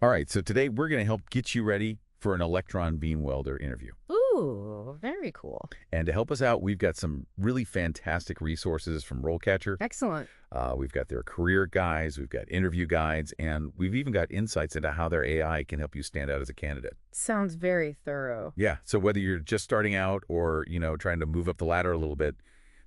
All right, so today we're going to help get you ready for an Electron Beam Welder interview. Ooh, very cool. And to help us out, we've got some really fantastic resources from RoleCatcher. Excellent. We've got their career guides, we've got interview guides, and we've even got insights into how their AI can help you stand out as a candidate. Sounds very thorough. Yeah, so whether you're just starting out or, trying to move up the ladder a little bit,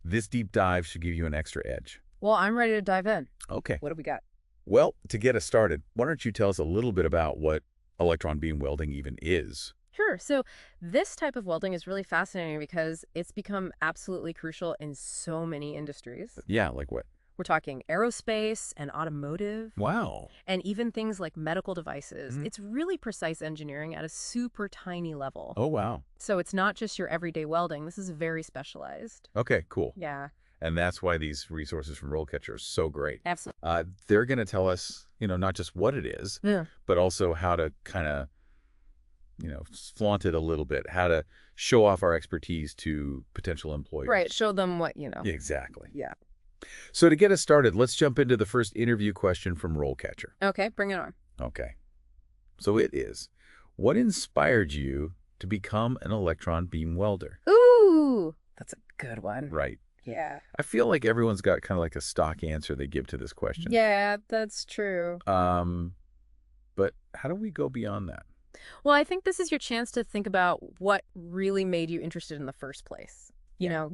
this deep dive should give you an extra edge. Well, I'm ready to dive in. Okay. What do we got? Well, to get us started, why don't you tell us a little bit about what electron beam welding even is? Sure. So this type of welding is really fascinating because it's become absolutely crucial in so many industries. Yeah, like what? We're talking aerospace and automotive, Wow. and even things like medical devices. Mhm. It's really precise engineering at a super tiny level. Oh, wow. So it's not just your everyday welding. This is very specialized. Okay, cool. Yeah, And that's why these resources from RoleCatcher are so great. absolutely. They're going to tell us, not just what it is, Yeah. but also how to kind of, flaunt it a little bit, how to show off our expertise to potential employers. Right. Show them what you know. Exactly. Yeah. So to get us started, let's jump into the first interview question from RoleCatcher. Okay, bring it on. Okay. So it is, what inspired you to become an electron beam welder? Ooh, that's a good one. Right. Yeah. I feel like everyone's got kind of like a stock answer they give to this question. Yeah, that's true. But how do we go beyond that? Well, I think this is your chance to think about what really made you interested in the first place.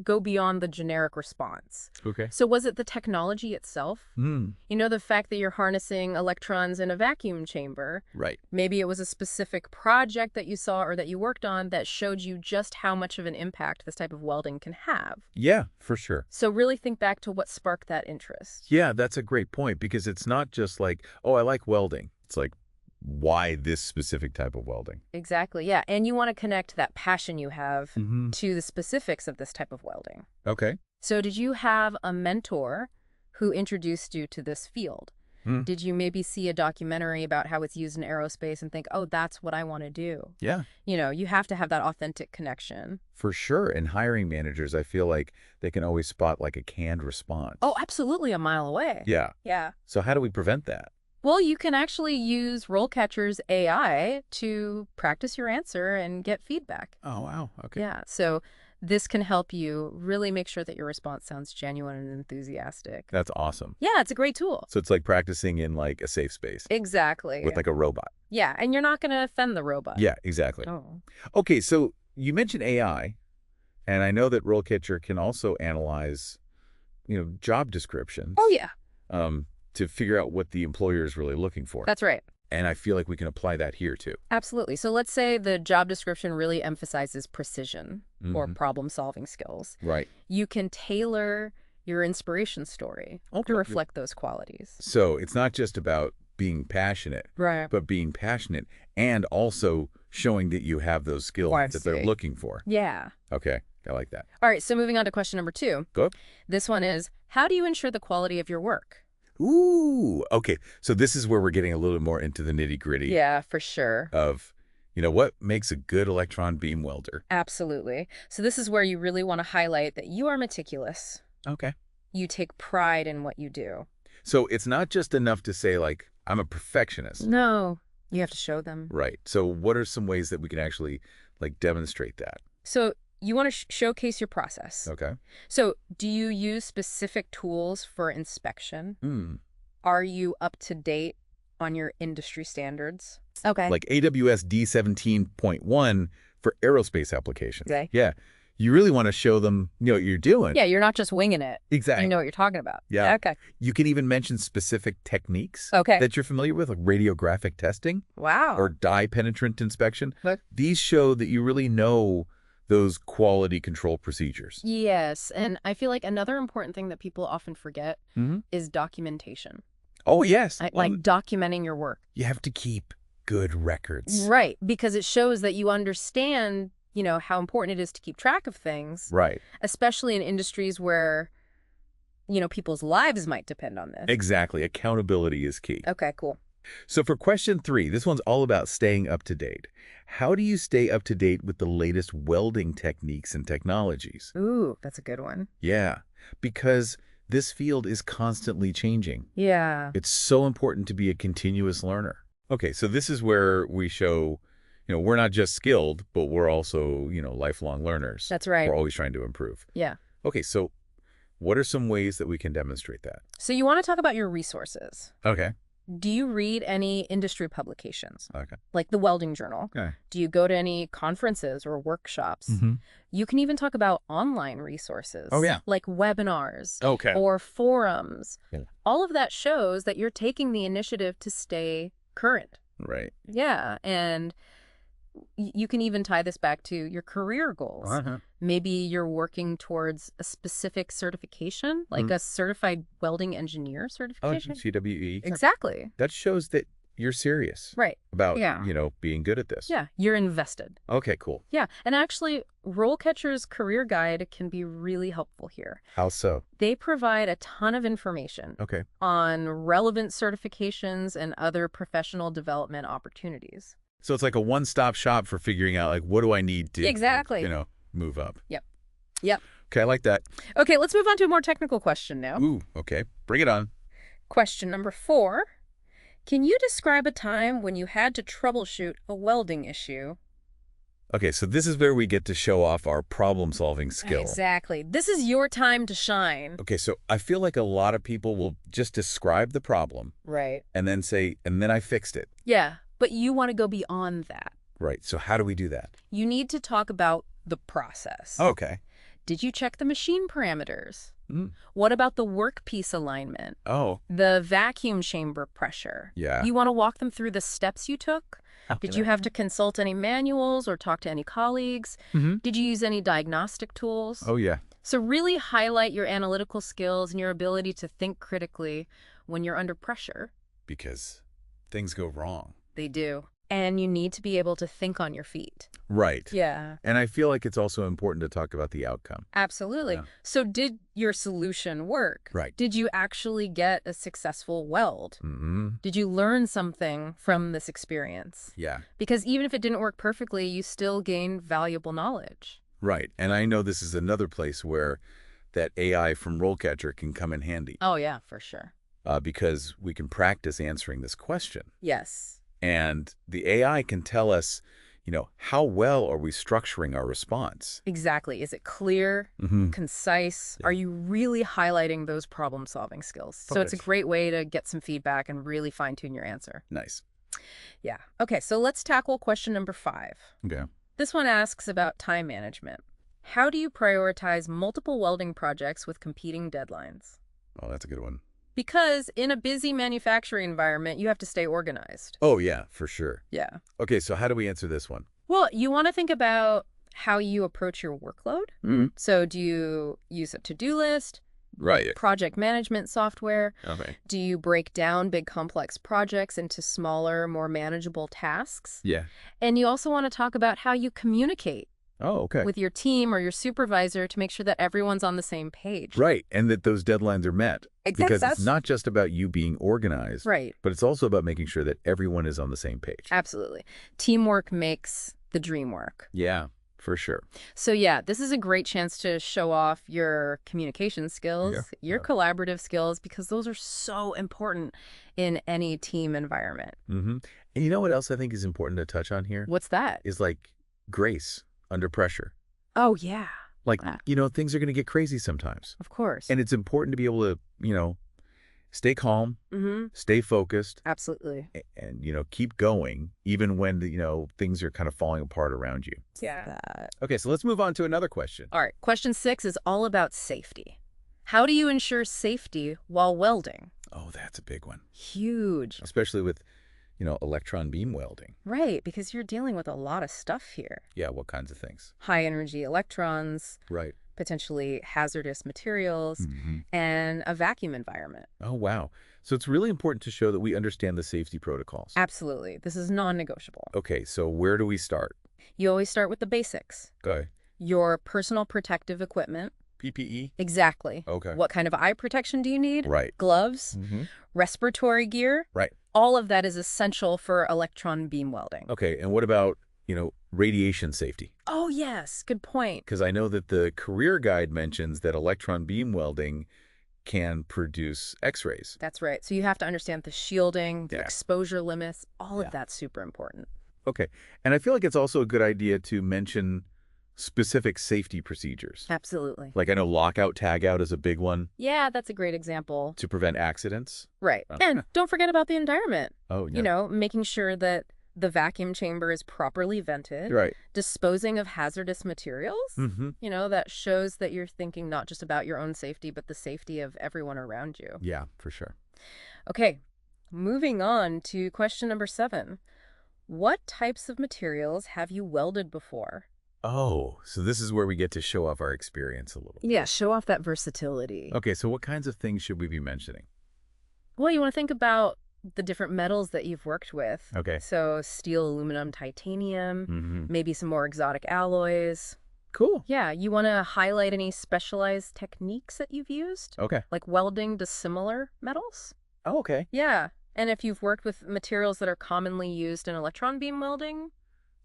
Go beyond the generic response. Okay. So was it the technology itself? Hmm. The fact that you're harnessing electrons in a vacuum chamber. Right. Maybe it was a specific project that you saw or that you worked on that showed you just how much of an impact this type of welding can have. Yeah, for sure. So really think back to what sparked that interest. Yeah, that's a great point because it's not just like, oh, I like welding. It's like, why this specific type of welding? Exactly, yeah. And you want to connect that passion you have Mm-hmm. to the specifics of this type of welding. Okay. So did you have a mentor who introduced you to this field? Hmm. Did you maybe see a documentary about how it's used in aerospace and think, oh, that's what I want to do? Yeah, You have to have that authentic connection. for sure. And hiring managers, I feel like they can always spot like a canned response. Oh, absolutely, a mile away. Yeah. Yeah. So how do we prevent that? Well, you can actually use RoleCatcher's AI to practice your answer and get feedback. Oh, wow. Okay. Yeah, so this can help you really make sure that your response sounds genuine and enthusiastic. That's awesome. Yeah, it's a great tool. So it's like practicing in like a safe space Exactly. with like a robot. Yeah, and you're not going to offend the robot. Yeah, exactly. Oh. Okay, so you mentioned AI, and I know that RoleCatcher can also analyze, job descriptions. Oh, yeah, To figure out what the employer is really looking for. that's right. And I feel like we can apply that here too. Absolutely. So let's say the job description really emphasizes precision or Mhm. problem-solving skills. Right. You can tailor your inspiration story Okay. to reflect those qualities. So it's not just about being passionate, Right. but being passionate and also showing that you have those skills I that they're see. looking for. Yeah. Okay, I like that. All right, so moving on to question number 2. Go. This one is, how do you ensure the quality of your work? Ooh, okay. So this is where we're getting a little more into the nitty-gritty Yeah, for sure. of, what makes a good electron beam welder. Absolutely. So this is where you really want to highlight that you are meticulous. Okay. You take pride in what you do. So it's not just enough to say, like, I'm a perfectionist. No, you have to show them. Right. So what are some ways that we can actually, like, demonstrate that? So you want to showcase your process. Okay. So do you use specific tools for inspection? Hmm. Are you up to date on your industry standards? Okay. Like AWS D17.1 for aerospace applications. Okay. Yeah. You really want to show them, what you're doing. Yeah, you're not just winging it. Exactly. You know what you're talking about. Yeah. Okay. You can even mention specific techniques Okay. that you're familiar with, like radiographic testing Wow. or dye penetrant inspection. Look. These show that you really know those quality control procedures. Yes, and I feel like another important thing that people often forget Mhm. is documentation. Oh, yes. Like documenting your work. You have to keep good records. Right, because it shows that you understand, how important it is to keep track of things, Right. especially in industries where, people's lives might depend on this. Exactly. Accountability is key. Okay, cool. So for question 3, this one's all about staying up to date. How do you stay up to date with the latest welding techniques and technologies? Ooh, that's a good one. Yeah, because this field is constantly changing. Yeah. It's so important to be a continuous learner. Okay, so this is where we show, we're not just skilled, but we're also, lifelong learners. That's right. We're always trying to improve. Yeah. Okay, so what are some ways that we can demonstrate that? So you want to talk about your resources. Okay. Do you read any industry publications? Okay. Like the Welding Journal? Okay. Do you go to any conferences or workshops? Mm-hmm. You can even talk about online resources. Oh, yeah. Like webinars. Okay. Or forums. Yeah. All of that shows that you're taking the initiative to stay current. Right. Yeah, and you can even tie this back to your career goals. Uh-huh. Maybe you're working towards a specific certification, like a certified welding engineer certification. CWE. Exactly. That shows that you're serious. Right. About, Yeah. being good at this. Yeah, you're invested. Okay, cool. Yeah, and actually, RoleCatcher's career guide can be really helpful here. How so? They provide a ton of information Okay. on relevant certifications and other professional development opportunities. So it's like a one-stop shop for figuring out, like, what do I need to, Exactly. move up? Yep. Yep. Okay, I like that. Okay, let's move on to a more technical question now. Ooh, okay. Bring it on. Question number 4. Can you describe a time when you had to troubleshoot a welding issue? Okay, so this is where we get to show off our problem-solving skill. Exactly. This is your time to shine. Okay, so I feel like a lot of people will just describe the problem Right. and then say, and then I fixed it. Yeah, but you want to go beyond that. Right, so how do we do that? You need to talk about the process. Okay. Did you check the machine parameters? Mm. What about the workpiece alignment? Oh, The vacuum chamber pressure? yeah. You want to walk them through the steps you took? Did you have to consult any manuals or talk to any colleagues? Mm-hmm. Did you use any diagnostic tools? Oh, yeah. So really highlight your analytical skills and your ability to think critically when you're under pressure. Because things go wrong. They do. And you need to be able to think on your feet. Right. Yeah. And I feel like it's also important to talk about the outcome. Absolutely. Yeah. So did your solution work? Right. Did you actually get a successful weld? Mm-hmm. Did you learn something from this experience? Yeah. Because even if it didn't work perfectly, you still gained valuable knowledge. Right. And I know this is another place where that AI from RoleCatcher can come in handy. Oh, yeah, for sure. Because we can practice answering this question. Yes. And the AI can tell us, how well are we structuring our response? Exactly. Is it clear, Mm-hmm. concise? Yeah. Are you really highlighting those problem-solving skills? So it's a Focus. great way to get some feedback and really fine-tune your answer. Nice. Yeah. Okay, so let's tackle question number 5. Okay. This one asks about time management. How do you prioritize multiple welding projects with competing deadlines? Oh, that's a good one. Because in a busy manufacturing environment, you have to stay organized. Oh, yeah, for sure. Yeah. Okay, so how do we answer this one? Well, you want to think about how you approach your workload. Mm-hmm. So do you use a to-do list, Right. project management software? Okay. Do you break down big complex projects into smaller, more manageable tasks? Yeah. And you also want to talk about how you communicate Oh, okay. with your team or your supervisor to make sure that everyone's on the same page. Right, and that those deadlines are met. Exactly. Because it's not just about you being organized, Right. but it's also about making sure that everyone is on the same page. Absolutely. Teamwork makes the dream work. Yeah, for sure. So yeah, this is a great chance to show off your communication skills, your collaborative skills, because those are so important in any team environment. Mm-hmm. And you know what else I think is important to touch on here? What's that? Is like grace under pressure. Oh, yeah. Like, things are going to get crazy sometimes. Of course. And it's important to be able to, stay calm, stay focused, Absolutely. and, keep going, even when, things are kind of falling apart around you. Yeah. Okay, so let's move on to another question. All right. Question 6 is all about safety. How do you ensure safety while welding? Oh, that's a big one. Huge. Especially with, electron beam welding. Right, because you're dealing with a lot of stuff here. Yeah, what kinds of things? High energy electrons, Right. potentially hazardous materials, Mm-hmm. and a vacuum environment. Oh, wow. So it's really important to show that we understand the safety protocols. Absolutely. This is non-negotiable. Okay, so where do we start? You always start with the basics. Okay. Your personal protective equipment. PPE? Exactly. Okay. What kind of eye protection do you need? Right. Gloves, Mm-hmm. respiratory gear. Right. All of that is essential for electron beam welding. Okay, and what about, radiation safety? Oh, yes. Good point. Because I know that the career guide mentions that electron beam welding can produce X-rays. That's right. So you have to understand the shielding, the Yeah. exposure limits, all Yeah. of that's super important. Okay. And I feel like it's also a good idea to mention specific safety procedures. Absolutely. Like I know lockout, tagout is a big one Yeah, that's a great example. to prevent accidents. Right. Oh. And don't forget about the environment. Oh, yeah. You know, making sure that the vacuum chamber is properly vented, Right. disposing of hazardous materials. Mm-hmm. You know, that shows that you're thinking not just about your own safety, but the safety of everyone around you. Yeah, for sure. Okay, moving on to question number 7. What types of materials have you welded before? Oh, so this is where we get to show off our experience a little. Yeah, show off that versatility. Okay, so what kinds of things should we be mentioning? Well, you want to think about the different metals that you've worked with. Okay. So steel, aluminum, titanium, Mm-hmm. maybe some more exotic alloys. Cool. Yeah, you want to highlight any specialized techniques that you've used? Okay. Like welding to similar metals? Oh, okay. Yeah. And if you've worked with materials that are commonly used in electron beam welding,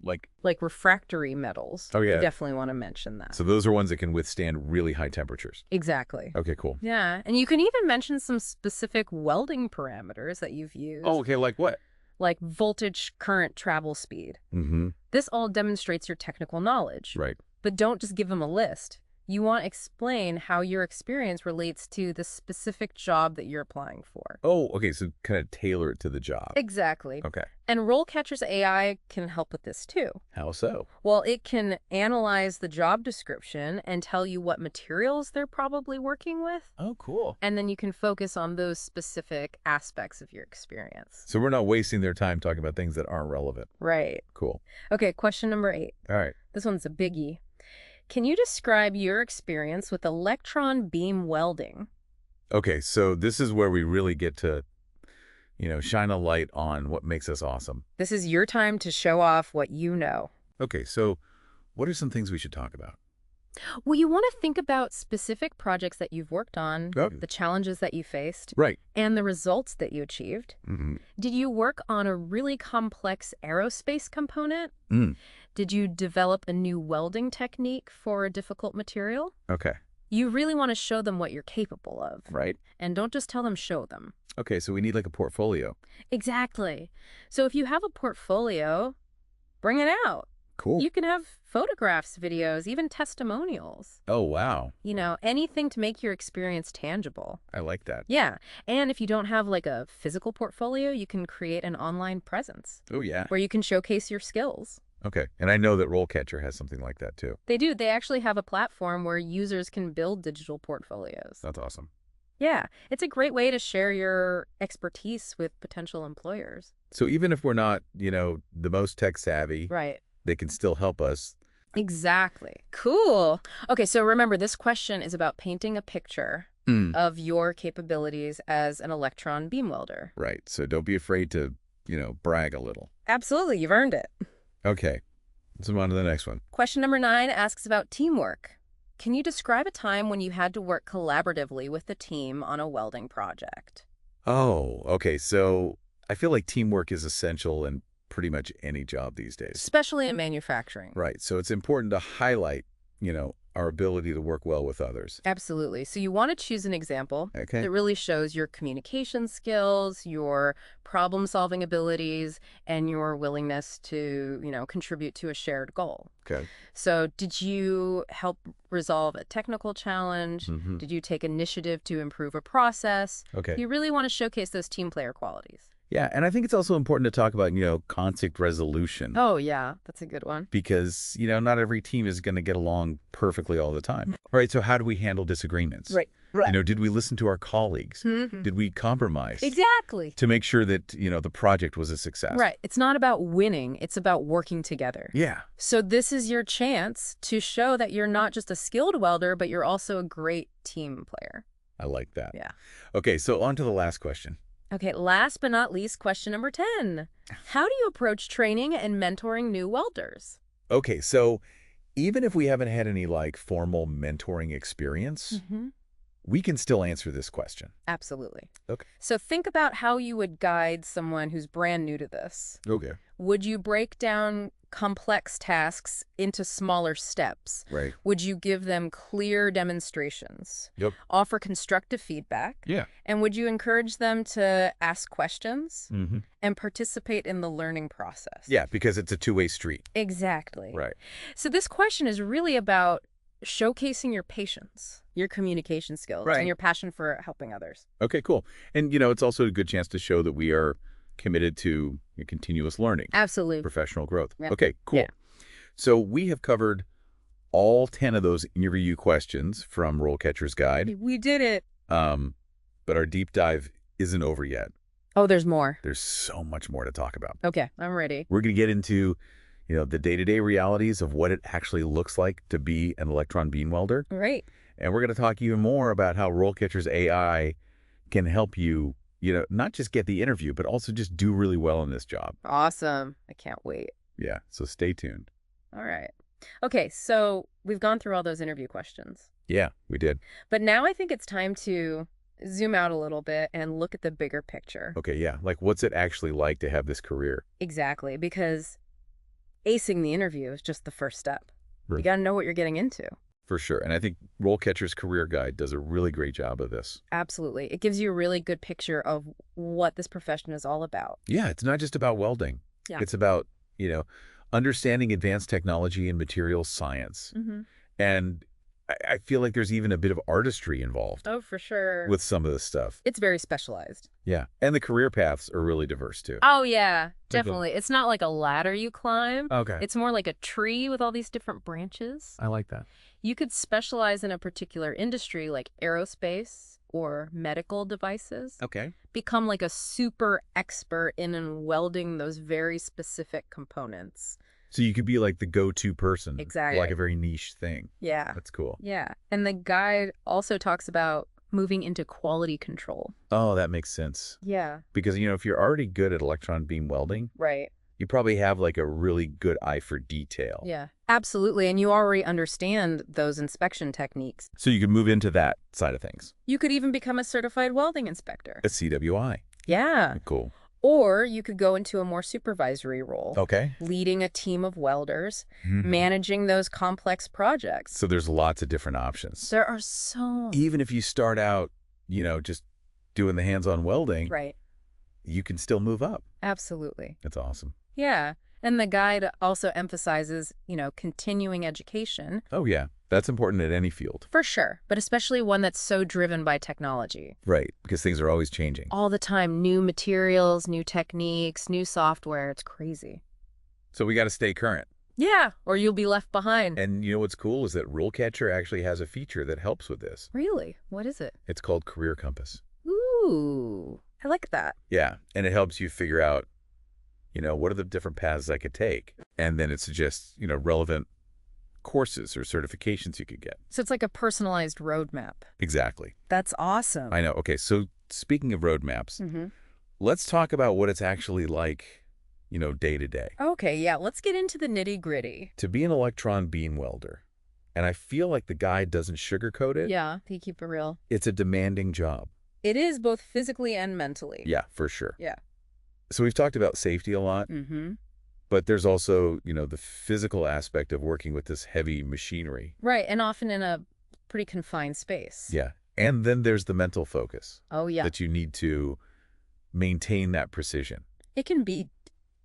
Like, refractory metals, oh, yeah. you definitely want to mention that. So those are ones that can withstand really high temperatures. Exactly. Okay, cool. Yeah, and you can even mention some specific welding parameters that you've used. Oh, okay, like what? Like voltage, current, travel speed. Mm-hmm. This all demonstrates your technical knowledge. Right. But don't just give them a list. You want to explain how your experience relates to the specific job that you're applying for. Oh, okay, so kind of tailor it to the job. Exactly. Okay. And RoleCatcher's AI can help with this too. How so? Well, it can analyze the job description and tell you what materials they're probably working with. Oh, cool. And then you can focus on those specific aspects of your experience. So we're not wasting their time talking about things that aren't relevant. Right. Cool. Okay, question number 8. All right. This one's a biggie. Can you describe your experience with electron beam welding? Okay, so this is where we really get to, shine a light on what makes us awesome. This is your time to show off what you know. Okay, so what are some things we should talk about? Well, you want to think about specific projects that you've worked on, Oh. the challenges that you faced, Right. and the results that you achieved. Mm-hmm. Did you work on a really complex aerospace component? Mm. Did you develop a new welding technique for a difficult material? Okay. You really want to show them what you're capable of. Right. And don't just tell them show them. Okay, so we need like a portfolio. Exactly. So if you have a portfolio, bring it out. Cool. You can have photographs, videos, even testimonials. Oh, wow. Anything to make your experience tangible. I like that. Yeah. And if you don't have like a physical portfolio, you can create an online presence Oh, yeah. where you can showcase your skills. Okay, and I know that RoleCatcher has something like that too. They do. They actually have a platform where users can build digital portfolios. That's awesome. Yeah. It's a great way to share your expertise with potential employers. So even if we're not, the most tech savvy, Right. they can still help us. Exactly. Cool. Okay, so remember, this question is about painting a picture of your capabilities as an electron beam welder. Right, so don't be afraid to, brag a little. Absolutely. You've earned it. Okay, let's move on to the next one. Question number 9 asks about teamwork. Can you describe a time when you had to work collaboratively with the team on a welding project? Oh, okay, so I feel like teamwork is essential in pretty much any job these days. Especially in manufacturing. Right, so it's important to highlight, our ability to work well with others. Absolutely. So you want to choose an example Okay. that really shows your communication skills, your problem-solving abilities, and your willingness to, contribute to a shared goal. Okay. So did you help resolve a technical challenge? Mm-hmm. Did you take initiative to improve a process? Okay. You really want to showcase those team player qualities. Yeah, and I think it's also important to talk about, conflict resolution. Oh, yeah. That's a good one. Because, not every team is going to get along perfectly all the time. All right, so how do we handle disagreements? Right. Did we listen to our colleagues? Mm-hmm. Did we compromise? Exactly. To make sure that, the project was a success. Right. It's not about winning. It's about working together. Yeah. So this is your chance to show that you're not just a skilled welder, but you're also a great team player. I like that. Yeah. Okay, so on to the last question. Okay, last but not least, question number 10. How do you approach training and mentoring new welders? Okay, so even if we haven't had any, formal mentoring experience, we can still answer this question. Absolutely. Okay. So think about how you would guide someone who's brand new to this. Okay. Would you break down complex tasks into smaller steps? Right. Would you give them clear demonstrations? Yep. Offer constructive feedback? Yeah. And would you encourage them to ask questions Mm-hmm. and participate in the learning process? Yeah, because it's a two-way street. Exactly. Right. So this question is really about showcasing your patience, your communication skills, Right. and your passion for helping others. Okay, cool. And, it's also a good chance to show that we are committed to continuous learning, Absolutely. professional growth. Yep. Okay, cool. Yeah. So we have covered all 10 of those interview questions from RoleCatcher's Guide, We did it. but our deep dive isn't over yet. Oh, there's more. There's so much more to talk about. Okay, I'm ready. We're going to get into, the day-to-day realities of what it actually looks like to be an electron beam welder. Great. And we're going to talk even more about how RoleCatcher's AI can help you, not just get the interview, but also just do really well in this job. Awesome. I can't wait. Yeah, so stay tuned. All right. Okay, so we've gone through all those interview questions. Yeah, we did. But now I think it's time to zoom out a little bit and look at the bigger picture. Okay, yeah. Like, what's it actually like to have this career? Exactly, because acing the interview is just the first step. Right. You got to know what you're getting into. For sure. And I think RoleCatcher's Career Guide does a really great job of this. Absolutely. It gives you a really good picture of what this profession is all about. Yeah, it's not just about welding. Yeah. It's about, understanding advanced technology and materials science. Mm-hmm. And I feel like there's even a bit of artistry involved Oh, for sure. with some of this stuff. It's very specialized. Yeah. And the career paths are really diverse, too. Oh, yeah, definitely. It's not like a ladder you climb. Okay. It's more like a tree with all these different branches. I like that. You could specialize in a particular industry like aerospace or medical devices. Okay. Become like a super expert in welding those very specific components. So you could be like the go-to person. Exactly. Like a very niche thing. Yeah. That's cool. Yeah. And the guide also talks about moving into quality control. Oh, that makes sense. Yeah. Because, if you're already good at electron beam welding, Right. you probably have like a really good eye for detail. Yeah. Absolutely. And you already understand those inspection techniques. So you can move into that side of things. You could even become a certified welding inspector. A CWI. Yeah. Cool. Or you could go into a more supervisory role. Okay. Leading a team of welders, Mhm. managing those complex projects. So there's lots of different options. There are so... Even if you start out, just doing the hands-on welding, Right. you can still move up. Absolutely. That's awesome. Yeah. And the guide also emphasizes, continuing education. Oh, yeah. That's important at any field. For sure. But especially one that's so driven by technology. Right. Because things are always changing. All the time. New materials, new techniques, new software. It's crazy. So we got to stay current. Yeah. Or you'll be left behind. And what's cool is that RoleCatcher actually has a feature that helps with this. Really? What is it? It's called Career Compass. Ooh. I like that. Yeah. And it helps you figure out, what are the different paths I could take? And then it suggests, relevant courses or certifications you could get. So it's like a personalized roadmap. Exactly. That's awesome. I know. Okay. So speaking of roadmaps, Mm-hmm. let's talk about what it's actually like, day to day. Okay, yeah, let's get into the nitty-gritty. To be an electron beam welder, and I feel like the guide doesn't sugarcoat it. Yeah, you keep it real. It's a demanding job. It is both physically and mentally. Yeah, for sure. Yeah. So we've talked about safety a lot, Mm-hmm. but there's also, the physical aspect of working with this heavy machinery. Right, and often in a pretty confined space. Yeah. And then there's the mental focus Oh, yeah. that you need to maintain that precision. It can be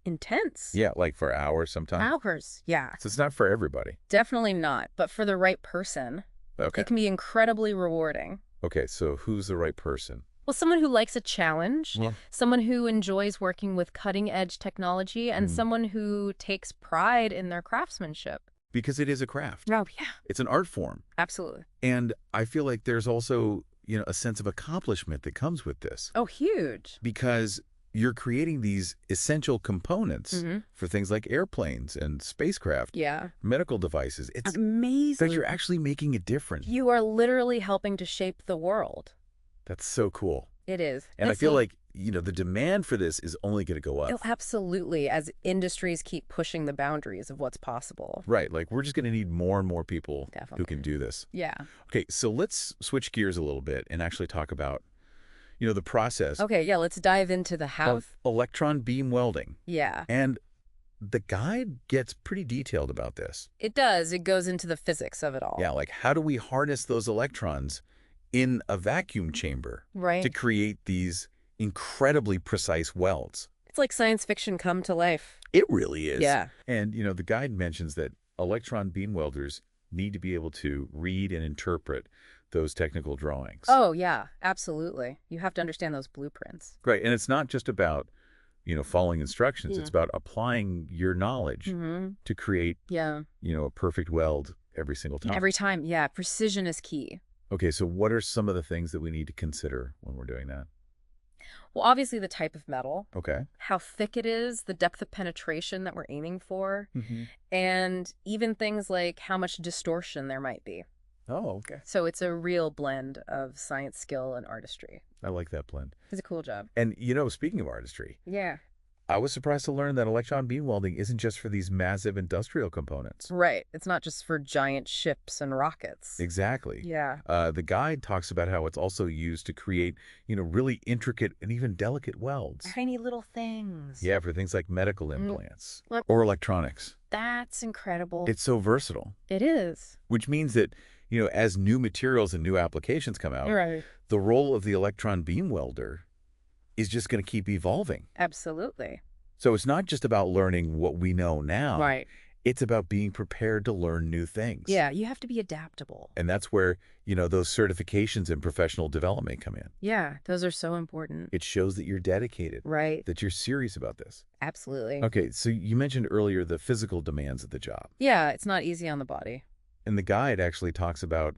intense. Yeah, like for hours sometimes. Hours. Yeah. So it's not for everybody. Definitely not. But for the right person, Okay. it can be incredibly rewarding. Okay, so who's the right person? Well, someone who likes a challenge, Yeah. someone who enjoys working with cutting-edge technology, and someone who takes pride in their craftsmanship. Because it is a craft. Oh, yeah. It's an art form. Absolutely. And I feel like there's also, a sense of accomplishment that comes with this. Oh, huge. Because you're creating these essential components Mm-hmm. for things like airplanes and spacecraft, Yeah. medical devices. It's Amazing. that you're actually making a difference. You are literally helping to shape the world. That's so cool. It is. And I It's feel like, the demand for this is only going to go up. Oh, absolutely, as industries keep pushing the boundaries of what's possible. Right. Like, we're just going to need more and more people Definitely. who can do this. Yeah. Okay, so let's switch gears a little bit and actually talk about, the process Okay, yeah, let's dive into the how. of electron beam welding. Yeah. And the guide gets pretty detailed about this. It does. It goes into the physics of it all. Yeah, like how do we harness those electrons in a vacuum chamber Right. to create these incredibly precise welds? It's like science fiction come to life. It really is. Yeah. And, the guide mentions that electron beam welders need to be able to read and interpret those technical drawings. Oh, yeah, absolutely. You have to understand those blueprints. Great. And it's not just about, following instructions. Yeah. It's about applying your knowledge to create, Yeah. a perfect weld every single time. Every time, yeah, precision is key. Okay, so what are some of the things that we need to consider when we're doing that? Well, obviously the type of metal, Okay. how thick it is, the depth of penetration that we're aiming for, Mm-hmm. and even things like how much distortion there might be. Oh, okay. So it's a real blend of science, skill, and artistry. I like that blend. It's a cool job. And, speaking of artistry, Yeah. I was surprised to learn that electron beam welding isn't just for these massive industrial components. Right. It's not just for giant ships and rockets. Exactly. Yeah. The guide talks about how it's also used to create, really intricate and even delicate welds. Tiny little things. Yeah, for things like medical implants Look. or electronics. That's incredible. It's so versatile, It is. which means that, as new materials and new applications come out, Right. the role of the electron beam welder is just going to keep evolving. Absolutely. So it's not just about learning what we know now. Right. It's about being prepared to learn new things. Yeah, you have to be adaptable. And that's where, those certifications and professional development come in. Yeah, those are so important. It shows that you're dedicated, Right. that you're serious about this. Absolutely. Okay, so you mentioned earlier the physical demands of the job. Yeah, it's not easy on the body. And the guide actually talks about,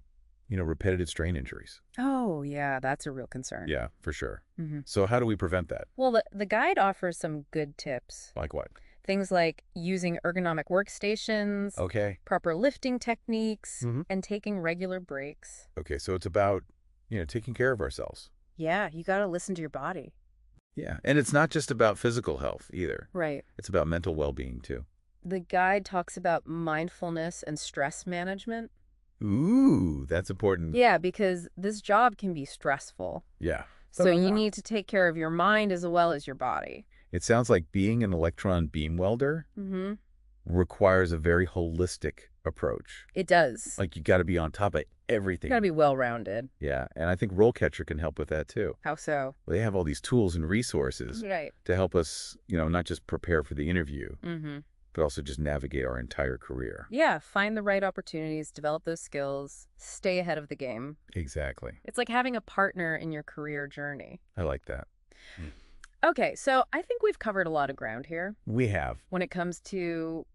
repetitive strain injuries. Oh, yeah, that's a real concern. Yeah, for sure. Mm-hmm. So how do we prevent that? Well, the guide offers some good tips. Like what? Things like using ergonomic workstations, Okay. proper lifting techniques, Mhm. and taking regular breaks. Okay, so it's about, taking care of ourselves. Yeah, you got to listen to your body. Yeah, and it's not just about physical health either. Right. It's about mental well-being too. The guide talks about mindfulness and stress management. Ooh, that's important. Yeah, because this job can be stressful. Yeah. So you need to take care of your mind as well as your body. It sounds like being an electron beam welder Mm-hmm. requires a very holistic approach. It does. Like, you got to be on top of everything. You got to be well-rounded. Yeah, and I think RoleCatcher can help with that too. How so? They have all these tools and resources Right. to help us, not just prepare for the interview, Mm-hmm. but also just navigate our entire career. Yeah, find the right opportunities, develop those skills, stay ahead of the game. Exactly. It's like having a partner in your career journey. I like that. Okay, so I think we've covered a lot of ground here We have. when it comes to,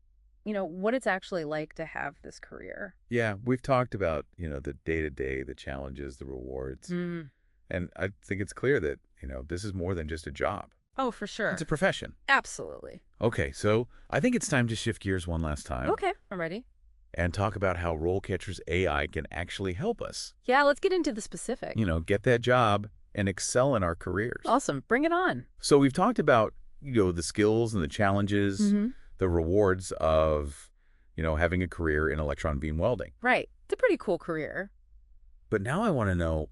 what it's actually like to have this career. Yeah, we've talked about, the day-to-day, the challenges, the rewards. Mm. And I think it's clear that, this is more than just a job. Oh, for sure. It's a profession. Absolutely. Okay, so I think it's time to shift gears one last time. Okay, I'm ready. And talk about how RoleCatcher's AI can actually help us, Yeah, let's get into the specific. get that job and excel in our careers. Awesome. Bring it on. So we've talked about, the skills and the challenges, Mm-hmm. the rewards of, having a career in electron beam welding. Right. It's a pretty cool career. But now I want to know,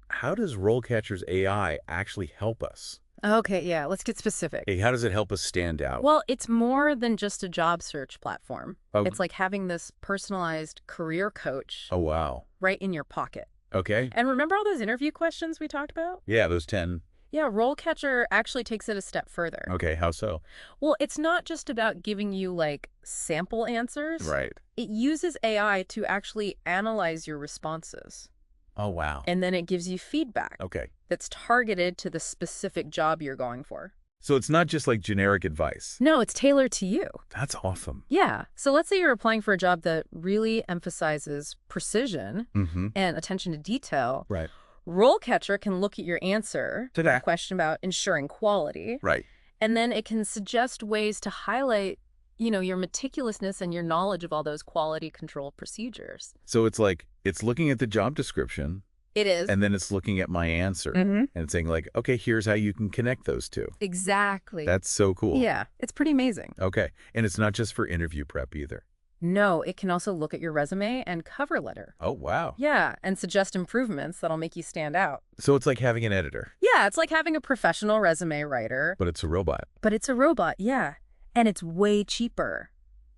how does RoleCatcher's AI actually help us? Okay, yeah, let's get specific. Hey, how does it help us stand out? Well, it's more than just a job search platform. Oh. It's like having this personalized career coach Oh, wow. right in your pocket. Okay. And remember all those interview questions we talked about? Yeah, those 10. Yeah, RoleCatcher actually takes it a step further. Okay, how so? Well, it's not just about giving you, sample answers. Right. It uses AI to actually analyze your responses. Oh, wow. And then it gives you feedback Okay. that's targeted to the specific job you're going for. So it's not just like generic advice. No, it's tailored to you. That's awesome. Yeah. So let's say you're applying for a job that really emphasizes precision Mm-hmm. and attention to detail. Right. RoleCatcher can look at your answer to Ta-da. the question about ensuring quality, Right. and then it can suggest ways to highlight, your meticulousness and your knowledge of all those quality control procedures. So it's looking at the job description It is. And then it's looking at my answer and saying like, okay, here's how you can connect those two. Exactly. That's so cool. Yeah, it's pretty amazing. Okay. And it's not just for interview prep either. No, it can also look at your resume and cover letter. Oh, wow. Yeah, and suggest improvements that'll make you stand out. So it's like having an editor. Yeah, it's like having a professional resume writer. But it's a robot. But it's a robot, yeah. And it's way cheaper.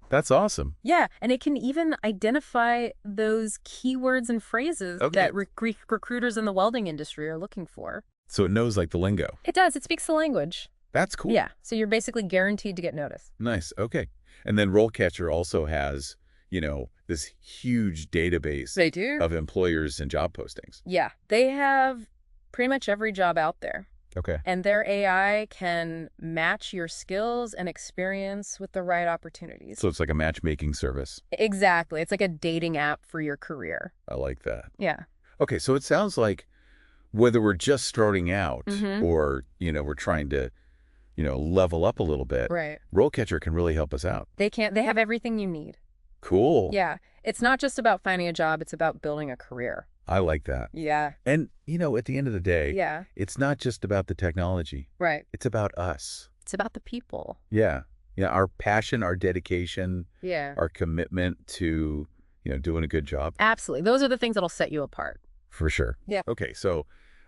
That's awesome. Yeah, and it can even identify those keywords and phrases that recruiters in the welding industry are looking for. So it knows like the lingo. It does. It speaks the language. That's cool. Yeah, so you're basically guaranteed to get noticed. Nice. Okay. And then RoleCatcher also has, you know, this huge database They do. of employers and job postings. Yeah, they have pretty much every job out there. Okay. And their AI can match your skills and experience with the right opportunities. So it's like a matchmaking service. Exactly. It's like a dating app for your career. I like that. Yeah. Okay, so it sounds like whether we're just starting out Mm-hmm. or, you know, we're trying to, you know, level up a little bit, Right. RoleCatcher can really help us out. They have everything you need. Cool. Yeah. It's not just about finding a job. It's about building a career. I like that. Yeah. And, you know, at the end of the day, Yeah. it's not just about the technology. Right. It's about us. It's about the people. Yeah. Yeah. Our passion, our dedication, Yeah. our commitment to, you know, doing a good job. Absolutely. Those are the things that'll set you apart. For sure. Yeah. Okay. So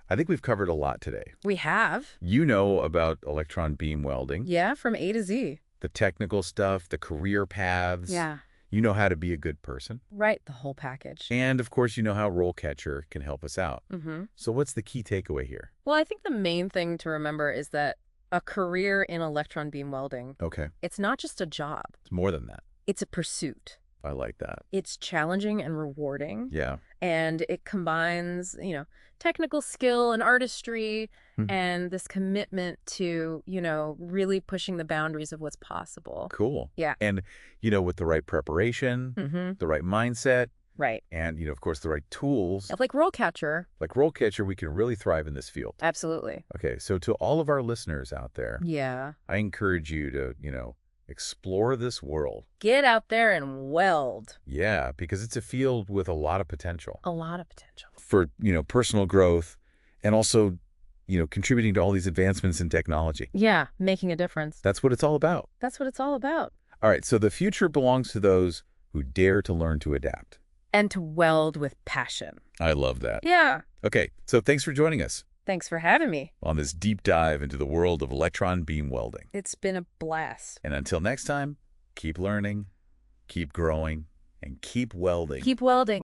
I think we've covered a lot today. We have. You know about electron beam welding. Yeah, from A to Z. The technical stuff, the career paths. Yeah. You know how to be a good person. Right. The whole package. And, of course, you know how RoleCatcher can help us out. Mm-hmm. So what's the key takeaway here? Well, I think the main thing to remember is that a career in electron beam welding, Okay. it's not just a job. It's more than that. It's a pursuit. I like that. It's challenging and rewarding. Yeah. And it combines, you know, technical skill and artistry and this commitment to, you know, really pushing the boundaries of what's possible. Cool. Yeah. And, you know, with the right preparation, Mm-hmm. the right mindset, Right. and, you know, of course, the right tools, Like RoleCatcher. like RoleCatcher, we can really thrive in this field. Absolutely. Okay. So to all of our listeners out there, Yeah. I encourage you to, you know, explore this world. Get out there and weld. Yeah, because it's a field with a lot of potential A lot of potential. for, you know, personal growth and also, you know, contributing to all these advancements in technology. Yeah. Making a difference. That's what it's all about. That's what it's all about. All right. So the future belongs to those who dare to learn to adapt. And to weld with passion. I love that. Yeah. Okay. So thanks for joining us Thanks for having me. on this deep dive into the world of electron beam welding. It's been a blast. And until next time, keep learning, keep growing, and keep welding. Keep welding.